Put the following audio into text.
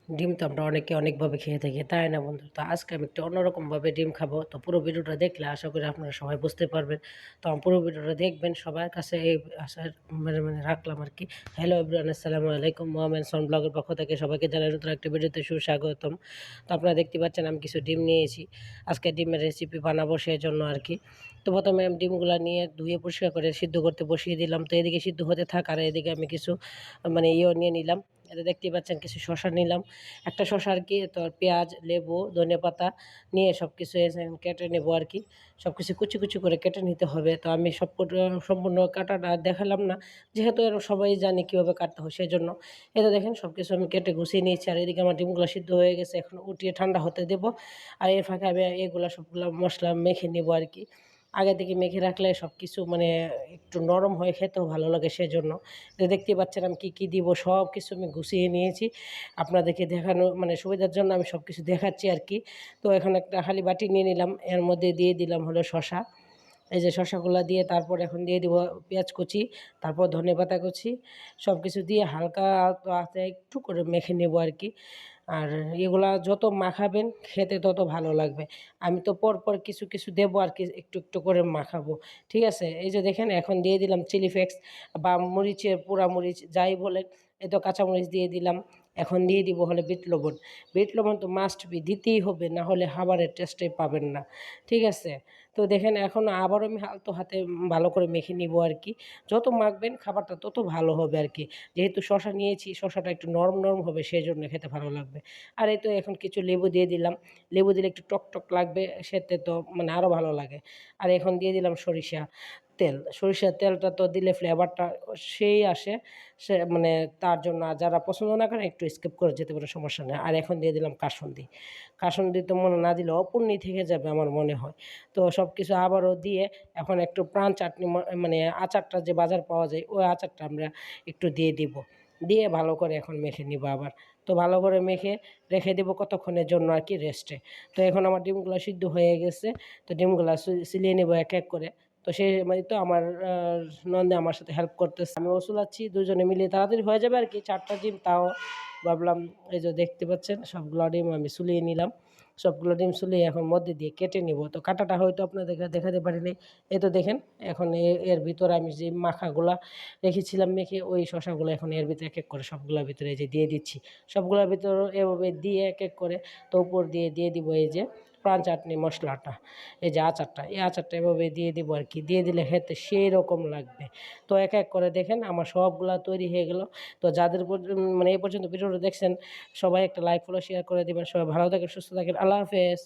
ডিম তো আমরা অনেকে অনেকভাবে খেয়ে থাকি, তাই না বন্ধু? তো আজকে আমি একটু অন্যরকমভাবে ডিম খাবো। তো পুরো ভিডিওটা দেখলে আশা করি আপনারা সবাই বুঝতে পারবেন। তো আমার পুরো ভিডিওটা দেখবেন, সবার কাছে এই আশার রাখলাম আর কি। হ্যালো এভরিওয়ান, আসসালামু আলাইকুম। মোহামেড সন ব্লগের পক্ষ থেকে সবাইকে জানাই নতুন একটা ভিডিওতে সুস্বাগতম। তো আপনারা দেখতে পাচ্ছেন আমি কিছু ডিম নিয়েছি, আজকে ডিমের রেসিপি বানাবো সেই জন্য আর কি। তো প্রথমে আমি ডিমগুলো নিয়ে ধুয়ে পরিষ্কার করে সিদ্ধ করতে বসিয়ে দিলাম। তো এদিকে সিদ্ধ হতে থাক, আর এদিকে আমি কিছু নিয়ে নিলাম। এটা দেখতে পাচ্ছেন কিছু শসা নিলাম, একটা শসা আর কি। তো পেঁয়াজ, লেবু, ধনেপাতা নিয়ে সব কিছু কেটে নেবো আর কি। সব কিছু কুচি কুচি করে কেটে নিতে হবে। তো আমি সম্পূর্ণ কাটাটা দেখালাম না, যেহেতু এর সবাই জানে কীভাবে কাটতে হয়, সেই জন্য। এটা দেখেন সব কিছু আমি কেটে গুছিয়ে নিয়েছি। আর এদিকে আমার ডিমগুলো সিদ্ধ হয়ে গেছে, এখন উঠিয়ে ঠান্ডা হতে দেবো। আর এর ফাঁকে আমি এগুলো সবগুলো মশলা মেখে নেবো আর কি। আগে থেকে মেখে রাখলে সব কিছু একটু নরম হয়ে খেতেও ভালো লাগে, সেজন্য। তো দেখতে পাচ্ছেন আমি কী কী দিব, সব কিছু আমি গুছিয়ে নিয়েছি আপনাদেরকে দেখানো সুবিধার জন্য। আমি সব কিছু দেখাচ্ছি আর কি। তো এখন একটা খালি বাটি নিয়ে নিলাম, এর মধ্যে দিয়ে দিলাম হলো শসা। এই যে শসাগুলা দিয়ে তারপর এখন দিয়ে দিব পেঁয়াজ কুচি, তারপর ধনেপাতা কুচি, সব কিছু দিয়ে হালকা আস্তে একটু করে মেখে নেব আর কি। আর এগুলা যত মাখাবেন খেতে তত ভালো লাগবে। আমি তো পরপর কিছু কিছু দেবো আর কি, একটু একটু করে মাখাবো। ঠিক আছে, এই যে দেখেন এখন দিয়ে দিলাম চিলি ফ্লেক্স বা মরিচের পোড়া মরিচ যাই বলেন। এই তো কাঁচামরিচ দিয়ে দিলাম। এখন দিয়ে দিব হলে বিট লবণ। বিট লবণ তো মাস্ট বি দিতেই হবে, না হলে খাবারের টেস্টে পাবেন না। ঠিক আছে, তো দেখেন এখন আবারও আমি আলতো হাতে ভালো করে মেখে নিব আর কি। যত মাখবেন খাবারটা তত ভালো হবে আর কি। যেহেতু শসা নিয়েছি, শসাটা একটু নরম নরম হবে, সেই জন্য খেতে ভালো লাগবে। আর এই তো এখন কিছু লেবু দিয়ে দিলাম। লেবু দিলে একটু টক টক লাগবে, সেতে তো আরও ভালো লাগে। আর এখন দিয়ে দিলাম সরিষা তেল। সরিষার তেলটা তো দিলে ফ্লেভারটা সেই আসে। সে তার জন্য আর যারা পছন্দ না করেন একটু স্কিপ করে যেতে পারে, সমস্যা নেই। আর এখন দিয়ে দিলাম কাসুন্দি। কাসুন্দি তো না দিলে অপূর্ণই থেকে যাবে আমার মনে হয়। তো সব কিছু আবারও দিয়ে এখন একটু প্রাণ চাটনি আচারটা যে বাজার পাওয়া যায়, ওই আচারটা আমরা একটু দিয়ে দিব। দিয়ে ভালো করে এখন মেখে নিব আবার। তো ভালো করে মেখে রেখে দেবো কতক্ষণের জন্য আর কি, রেস্টে। তো এখন আমার ডিমগুলো সিদ্ধ হয়ে গেছে। তো ডিমগুলো সিলিয়ে নেবো এক এক করে। তো সে তো আমার নন্দে আমার সাথে হেল্প করতেছে, আমিও চুলাচ্ছি, দুজনে মিলিয়ে তাড়াতাড়ি হয়ে যাবে আর কি। 4টা ডিম, তাও ভাবলাম। এই যে দেখতে পাচ্ছেন সবগুলো ডিম আমি সুলিয়ে নিলাম। সবগুলো ডিম সুলিয়ে এখন মধ্যে দিয়ে কেটে নিব। তো কাটাটা হয়তো আপনাদেরকে দেখাতে পারি নাই। এই তো দেখেন এখন এর ভিতরে আমি যে মাখাগুলা রেখেছিলাম মেখে, ওই শসাগুলো এখন এর ভিতরে এক এক করে সবগুলোর ভিতরে এই যে দিয়ে দিচ্ছি। সবগুলোর ভিতরে এভাবে দিয়ে এক এক করে, তো উপর দিয়ে দিয়ে দিব এই যে প্রাণ চাটনি মশলাটা, এই যে আচারটা, এই আচারটা এভাবে দিয়ে দিব আর কি। দিয়ে দিলে খেতে সেই রকম লাগবে। তো এক এক করে দেখেন আমার সবগুলা তৈরি হয়ে গেল। তো যাদের এই পর্যন্ত ভিডিওটা দেখছেন, সবাই একটা লাইক, ফলো, শেয়ার করে দিবেন। সবাই ভালো থাকেন, সুস্থ থাকেন। আল্লাহ হাফেজ।